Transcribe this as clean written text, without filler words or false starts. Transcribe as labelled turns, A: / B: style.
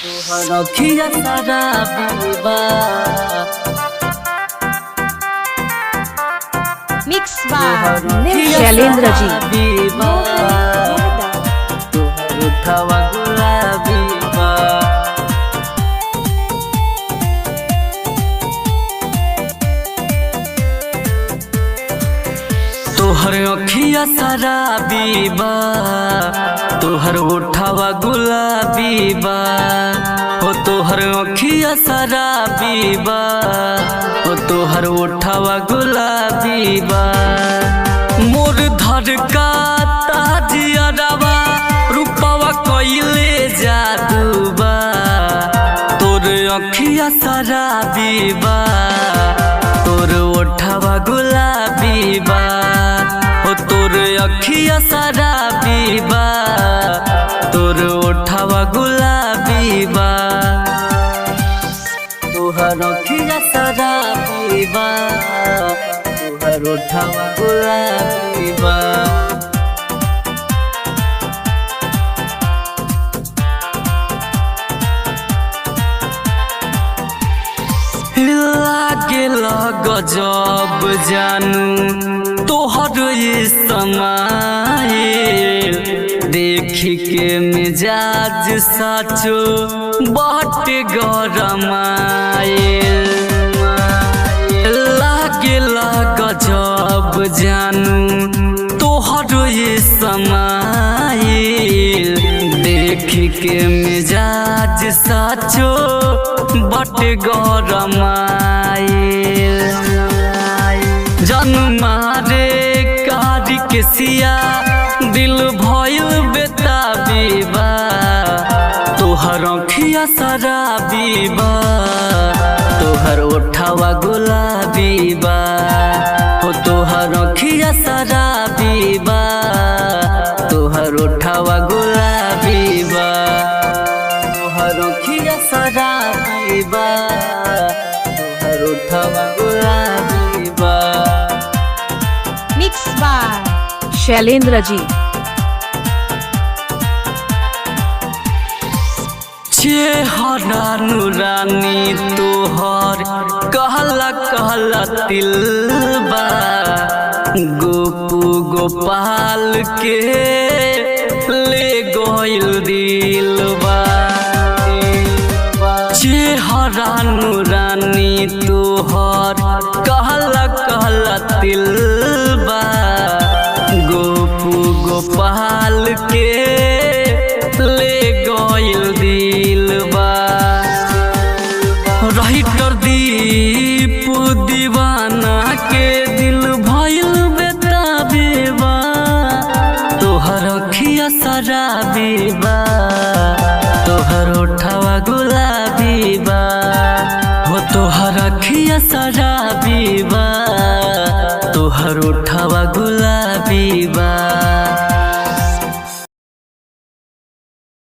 A: रखिया सारा बीबा
B: मिक्स बार
C: शैलेंद्र जी।
A: बीबा तोहर उठावा गुलाबी बा तोहर अखिया शराबी बा तोहर उठावा गुलाबी बा हो तोहर अखिया शराबी बा हो तोहर उठावा गुलाबी बा मोर धड़का ताजियारवा रूपवा कइले जादू बा तोर अखिया शराबी बा तोर उठावा गुलाबी बा हो तोर अखिया शराबी बा तोर उठावा गुलाबी बा तोहर अखिया शराबी बा तोहर उठावा गुलाबी बा लागेल गजब जानू तोहर ये समाए देखी के मिजाज साचो बाट गरमाए लागेल गजब जानू तोहर ये समाए देखी के मिजाज साचो बट गरमाए जन्मा रे कारी के सिया दिल भइल बेताबी बा तोहर अखिया शराबी बा तोहर ओठावा गुलाबी बा हो तोहर अखिया शराबी बा तोहर ओठावा गुलाबी बा तोहर अखिया शराबी बा तोहर ओठावा गुलाबी बा
B: मिक्स बार
C: शैलेंद्र जी।
A: चेहरा नूरानी तोहर कहला कहला तिलबा गोपू गोपाल के ले गइल दिलबा चेहरा नूरानी तोहर कहला कहला तिलबा गोपू गोपाल के ले गइल दिलबा राइटर दीप दीवाना के दिल भइल बेताबी बा तोहर अखिया शराबी बा तोहर ओठावा गुलाबी बा हो तोहर अखिया शराबी बा तोहर ओठावा गुलाबी बा।